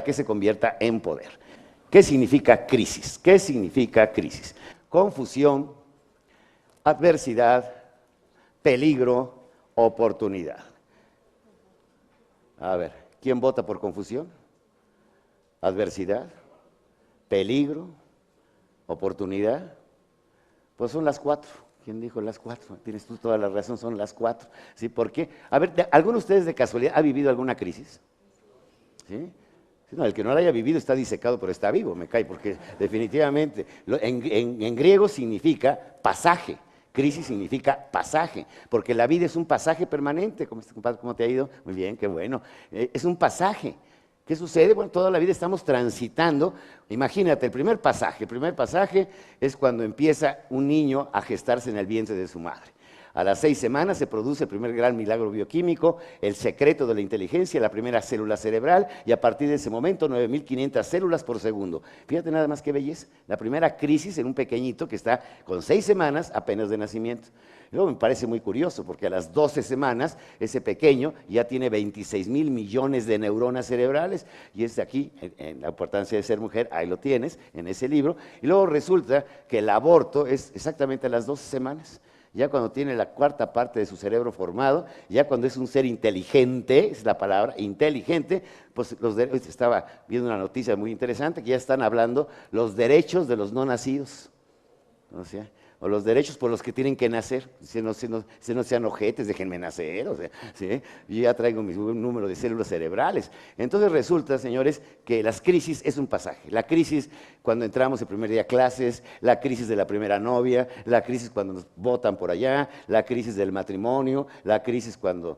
que se convierta en poder. ¿Qué significa crisis? ¿Qué significa crisis? Confusión, adversidad, peligro, oportunidad. A ver, ¿quién vota por confusión? Adversidad, peligro, oportunidad. Pues son las 4. ¿Quién dijo las 4? Tienes tú toda la razón, son las 4. ¿Sí? ¿Por qué? A ver, ¿alguno de ustedes de casualidad ha vivido alguna crisis? ¿Sí? No, el que no la haya vivido está disecado, pero está vivo, me cae, porque definitivamente, en griego significa pasaje, crisis significa pasaje, porque la vida es un pasaje permanente. ¿Cómo te ha ido? Muy bien, qué bueno. Es un pasaje. ¿Qué sucede? Bueno, toda la vida estamos transitando. Imagínate, el primer pasaje es cuando empieza un niño a gestarse en el vientre de su madre. A las 6 semanas se produce el primer gran milagro bioquímico, el secreto de la inteligencia, la primera célula cerebral, y a partir de ese momento 9.500 células por segundo. Fíjate nada más qué belleza, la primera crisis en un pequeñito que está con 6 semanas apenas de nacimiento. Luego me parece muy curioso, porque a las 12 semanas ese pequeño ya tiene 26.000 millones de neuronas cerebrales, y es de aquí, en la importancia de ser mujer, ahí lo tienes, en ese libro, y luego resulta que el aborto es exactamente a las 12 semanas. Ya cuando tiene la cuarta parte de su cerebro formado, ya cuando es un ser inteligente, es la palabra, inteligente, pues estaba viendo una noticia muy interesante que ya están hablando los derechos de los no nacidos, o los derechos por los que tienen que nacer, si no sean ojetes, déjenme nacer, ¿sí? Yo ya traigo mi número de células cerebrales. Entonces resulta, señores, que las crisis es un pasaje. La crisis cuando entramos el primer día a clases, la crisis de la primera novia, la crisis cuando nos botan por allá, la crisis del matrimonio, la crisis cuando,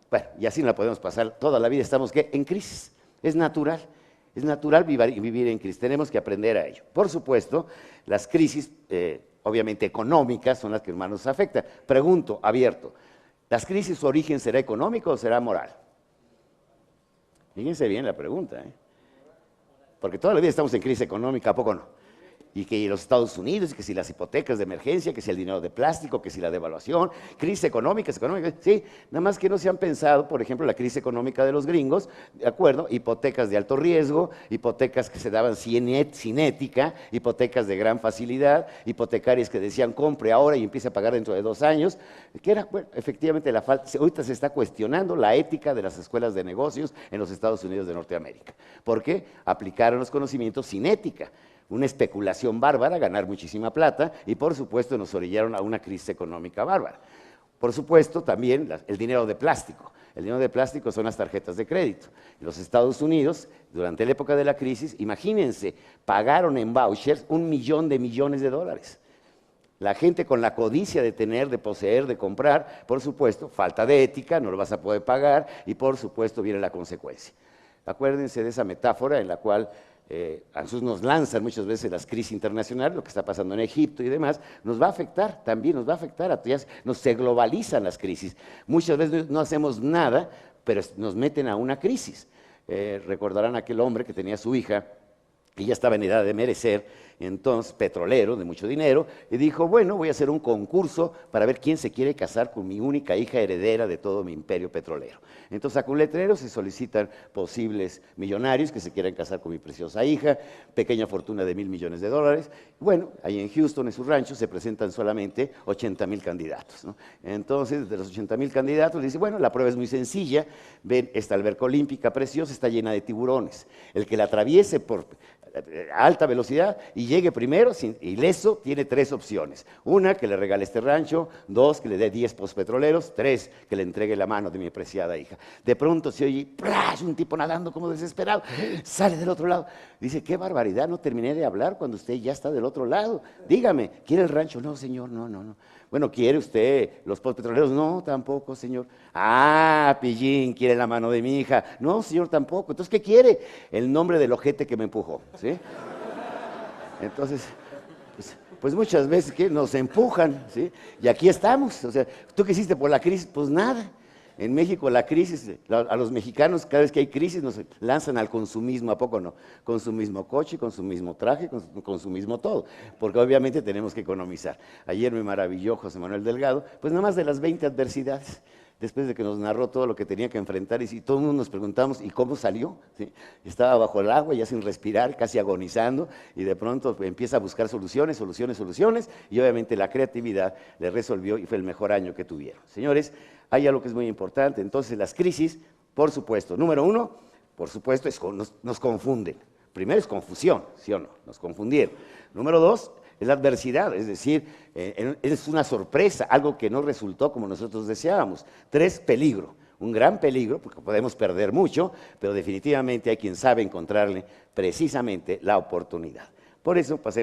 bueno, y así no la podemos pasar, toda la vida estamos, ¿qué? En crisis, es natural vivir en crisis, tenemos que aprender a ello. Por supuesto, las crisis, obviamente económicas, son las que más nos afectan. Pregunto, abierto, ¿las crisis su origen será económico o será moral? Fíjense bien la pregunta, porque toda la vida estamos en crisis económica, ¿a poco no? Y que los Estados Unidos, y que si las hipotecas de emergencia, que si el dinero de plástico, que si la devaluación, crisis económicas, sí, nada más que no se han pensado, por ejemplo, la crisis económica de los gringos, ¿de acuerdo? Hipotecas de alto riesgo, hipotecas que se daban sin ética, hipotecas de gran facilidad, hipotecarias que decían compre ahora y empiece a pagar dentro de 2 años, que era, bueno, efectivamente la falta, ahorita se está cuestionando la ética de las escuelas de negocios en los Estados Unidos de Norteamérica. ¿Por qué? Aplicaron los conocimientos sin ética. Una especulación bárbara, ganar muchísima plata, y por supuesto nos orillaron a una crisis económica bárbara. Por supuesto también el dinero de plástico. El dinero de plástico son las tarjetas de crédito. En los Estados Unidos, durante la época de la crisis, imagínense, pagaron en vouchers 1 millón de millones de dólares. La gente con la codicia de tener, de poseer, de comprar, por supuesto, falta de ética, no lo vas a poder pagar, y por supuesto viene la consecuencia. Acuérdense de esa metáfora en la cual a nosotros nos lanzan muchas veces las crisis internacionales, lo que está pasando en Egipto y demás, nos va a afectar, también nos va a afectar, se globalizan las crisis. Muchas veces no hacemos nada, pero nos meten a una crisis. Recordarán aquel hombre que tenía a su hija, y ya estaba en edad de merecer, entonces petrolero de mucho dinero, y dijo, bueno, voy a hacer un concurso para ver quién se quiere casar con mi única hija heredera de todo mi imperio petrolero. Entonces sacó un letrero, se solicitan posibles millonarios que se quieran casar con mi preciosa hija, pequeña fortuna de $1,000 millones. Bueno, ahí en Houston, en su rancho, se presentan solamente 80,000 candidatos, ¿no? Entonces, de los 80,000 candidatos, le dice, bueno, la prueba es muy sencilla, ven, esta alberca olímpica preciosa está llena de tiburones, el que la atraviese por a alta velocidad y llegue primero ileso, tiene 3 opciones. 1, que le regale este rancho; 2, que le dé 10 postpetroleros; 3, que le entregue la mano de mi preciada hija. De pronto se oye ¡prash! Un tipo nadando como desesperado, sale del otro lado. Dice, qué barbaridad, no terminé de hablar cuando usted ya está del otro lado. Dígame, ¿quiere el rancho? No, señor, no. Bueno, ¿quiere usted los postpetroleros? No, tampoco, señor. Ah, pillín, ¿quiere la mano de mi hija? No, señor, tampoco. Entonces, ¿qué quiere? El nombre del ojete que me empujó, ¿sí? Entonces, pues muchas veces que nos empujan, ¿sí? Y aquí estamos. O sea, ¿tú qué hiciste por la crisis? Pues nada. En México la crisis, a los mexicanos cada vez que hay crisis nos lanzan al consumismo, ¿a poco no? Con su mismo coche, con su mismo traje, con su mismo todo, porque obviamente tenemos que economizar. Ayer me maravilló José Manuel Delgado, pues nada más de las 20 adversidades. después de que nos narró todo lo que tenía que enfrentar, y todo el mundo nos preguntamos, ¿y cómo salió? ¿Sí? Estaba bajo el agua, ya sin respirar, casi agonizando, y de pronto empieza a buscar soluciones, y obviamente la creatividad le resolvió y fue el mejor año que tuvieron. Señores, hay algo que es muy importante, entonces las crisis, por supuesto, número uno, por supuesto, nos confunden. Primero es confusión, ¿sí o no? Nos confundieron. Número dos, es la adversidad, es decir, es una sorpresa, algo que no resultó como nosotros deseábamos. Tres, peligro, un gran peligro, porque podemos perder mucho, pero definitivamente hay quien sabe encontrarle precisamente la oportunidad. Por eso pasemos